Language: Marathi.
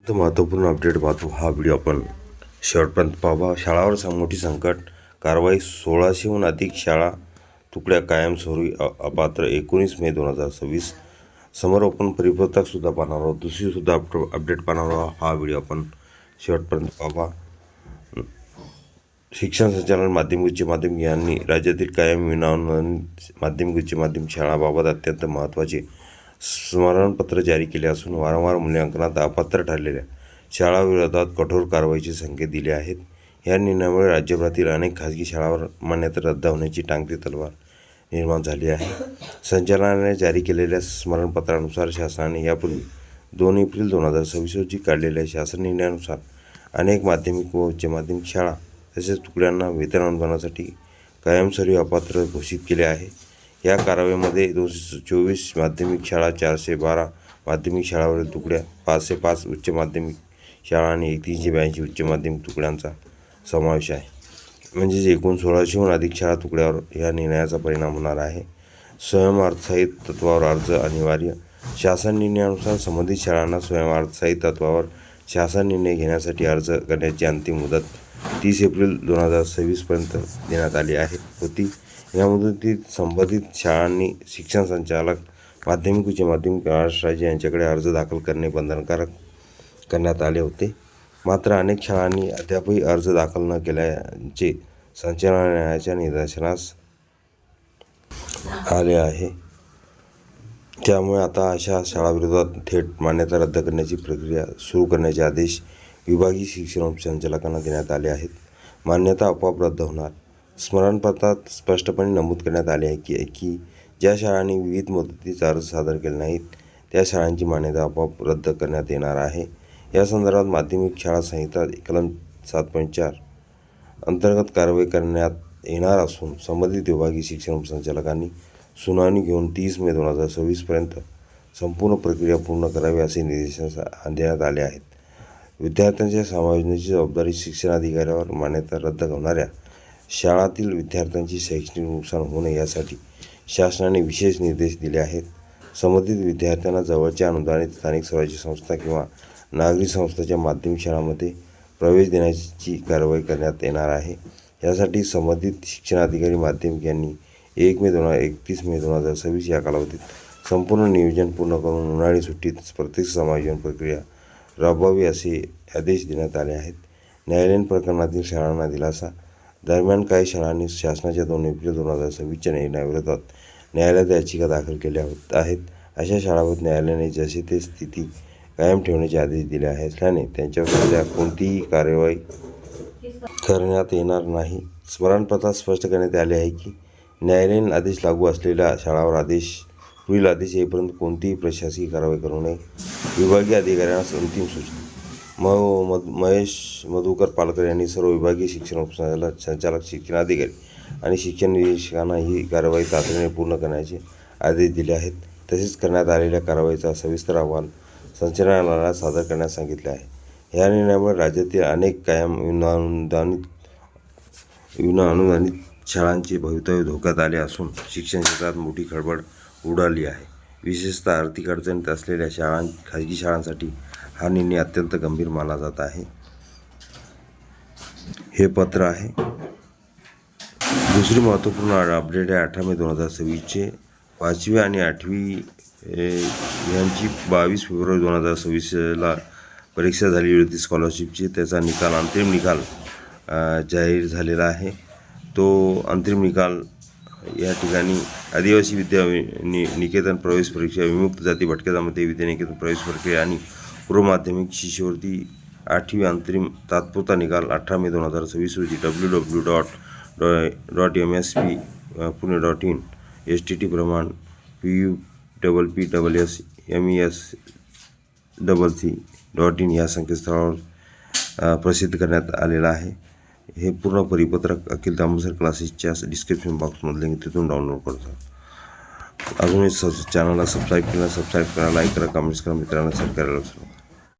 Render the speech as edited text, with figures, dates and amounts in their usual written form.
तर महत्त्वपूर्ण अपडेट पाहतो हा व्हिडिओ आपण शेवटपर्यंत पाहावा। शाळावर मोठी संकट, कारवाई 1600हून अधिक शाळा तुकड्या कायमस्वरूपी अपात्र 19 मे 2026। समरोपण परिपत्रकसुद्धा पाहणार आहोत, दुसरीसुद्धा अपडेट पाहणार आहोत। हा व्हिडिओ आपण शेवटपर्यंत पाहावा। शिक्षण संचालन माध्यमिक उच्च माध्यमिक यांनी राज्यातील कायम विनाअनुदानित माध्यमिक उच्च माध्यमिक शाळांबाबत अत्यंत महत्त्वाचे स्मरणपत्र जारी केले असून वारंवार मूल्यांकनात अपात्र ठरलेल्या शाळांविरोधात कठोर कारवाईचे संकेत दिले आहेत। या निर्णयामुळे राज्यभरातील अनेक खाजगी शाळांवर मान्यता रद्द होण्याची टांगती तलवार निर्माण झाली आहे। संचालनालयाने जारी केलेल्या स्मरणपत्रानुसार शासनाने यापूर्वी 2 एप्रिल 2026 रोजी काढलेल्या शासन निर्णयानुसार अनेक माध्यमिक व उच्च माध्यमिक शाळा तसेच तुकड्यांना वेतन अनुदानासाठी कायमस्वरूपी अपात्र घोषित केले आहे। या कारवाईमध्ये 224 माध्यमिक शाळा, 412 माध्यमिक शाळावरील तुकड्या, 505 उच्च माध्यमिक शाळा आणि 382 उच्च माध्यमिक तुकड्यांचा समावेश आहे। म्हणजेच एकूण 1600हून अधिक शाळा तुकड्यावर या निर्णयाचा परिणाम होणार आहे। स्वयंअर्थसहाय्यित तत्त्वावर अर्ज अनिवार्य। शासन निर्णयानुसार संबंधित शाळांना स्वयंअर्थसहाय्यित तत्त्वावर शासन निर्णय घेण्यासाठी अर्ज करण्याची अंतिम मुदत 30 एप्रिल 2026 पर्यंत देण्यात आली होती। या मुदतीत संबंधित शाळांनी शिक्षण संचालक, माध्यमिक उच्च माध्यमिक महाराष्ट्र राज्य यांच्याकडे अर्ज दाखल करणे बंधनकारक करण्यात आले होते। मात्र अनेक शाळांनी अद्यापही अर्ज दाखल न केल्याचे संचालनालयाच्या निदर्शनास आले आहे। त्यामुळे आता अशा शाळांविरोधात थेट मान्यता रद्द करण्याची प्रक्रिया सुरू करण्याचे आदेश विभागीय शिक्षण उपसंचालकांना देण्यात आले आहेत। मान्यता आपोआप रद्द होणार। स्मरणपत्रात स्पष्टपणे नमूद करण्यात आले आहे की ज्या शाळांनी विविध मुदतीत अर्ज सादर केले नाहीत त्या शाळांची मान्यता आपोआप रद्द करण्यात येणार आहे। या संदर्भात माध्यमिक शाळा संहिता कलम 7.4 अंतर्गत कारवाई करण्यात येणार असून संबंधित विभागीय शिक्षण उपसंचालकांनी सुनावणी घेऊन 30 मे 2026 पर्यंत संपूर्ण प्रक्रिया पूर्ण करावी असे निर्देश देण्यात आले आहेत। विद्यार्थ्यांच्या समायोजनाची जबाबदारी शिक्षणाधिकाऱ्यावर। मान्यता रद्द होणाऱ्या शाळांतील विद्यार्थ्यांचे शैक्षणिक नुकसान होऊ नये यासाठी शासनाने विशेष निर्देश दिले आहेत। संबंधित विद्यार्थ्यांना जवळच्या अनुदानित स्थानिक स्वराज्य संस्था किंवा नागरी संस्थांच्या माध्यमिक शाळांमध्ये प्रवेश देण्याची कारवाई करण्यात येणार आहे। यासाठी संबंधित शिक्षणाधिकारी माध्यमिक यांनी 31 मे 2026 या कालावधीत संपूर्ण नियोजन पूर्ण करून उन्हाळी सुट्टीत प्रत्यक्ष समायोजन प्रक्रिया राबवावी असे आदेश देण्यात आले आहेत। न्यायालयीन प्रकरणातील शाळांना दिलासा। दरम्यान काही शाळांनी शासनाच्या 2 एप्रिल 2026च्या निर्णयाविरोधात न्यायालयात याचिका दाखल केल्या आहेत। अशा शाळांवर न्यायालयाने जसे ते स्थिती कायम ठेवण्याचे आदेश दिले असल्याने त्यांच्यावर सध्या कोणतीही कारवाई करण्यात येणार नाही। स्मरणपत्रात स्पष्ट करण्यात आले आहे की न्यायालयीन आदेश लागू असलेल्या शाळांवर पुढील आदेश येईपर्यंत कोणतीही प्रशासकीय कारवाई करू नये। विभागीय अधिकाऱ्यांना अंतिम सूचना। महेश मधुकर पालकर यांनी सर्व विभागीय शिक्षण उपसंचालक, शिक्षणाधिकारी आणि शिक्षण निरीक्षकांना ही कारवाई तातडीने पूर्ण करण्याचे आदेश दिले आहेत। तसेच करण्यात आलेल्या कारवाईचा सविस्तर अहवाल संचालनालयाला सादर करण्यास सांगितले आहे। या निर्णयामुळे राज्यातील अनेक कायम विनाअनुदानित शाळांचे भवितव्य धोक्यात आले असून शिक्षण क्षेत्रात मोठी खळबळ उडाली आहे। विशेषतः आर्थिक अडचणीत असलेल्या खाजगी शाळांसाठी हा निर्णय अत्यंत गंभीर मानला जात आहे। हे पत्र आहे। दुसरी महत्त्वपूर्ण अपडेट आहे 18 मे 2026चे 5वी आणि 8वी यांची 22 फेब्रुवारी 2026ला परीक्षा झाली होती स्कॉलरशिपची। त्याचा अंतिम निकाल जाहीर झालेला आहे। तो अंतिम निकाल या ठिकाणी आदिवासी विद्या निकेतन प्रवेश परीक्षा, विमुक्त जाती भटक्या जमाती विद्यानिकेतन प्रवेश प्रक्रिया आणि पूर्व माध्यमिक शिष्यवृत्ती 8वी अंतरिम तात्पुरता निकाल 18 मे 2026 रोजी www.mspune.in STT प्रमाण PUPPSSMESCC.in या संकेतस्थळावर प्रसिद्ध करण्यात आलेला आहे। हे पूर्ण परिपत्रक अखिल तांबुसर क्लासेसच्या डिस्क्रिप्शन बॉक्समध्ये लिंक तिथून डाउनलोड करतो। अजूनही चॅनलला सबस्क्राईब करा, लाईक करा, कमेंट्स करा, मित्रांना शेअर करायला विसरू नका।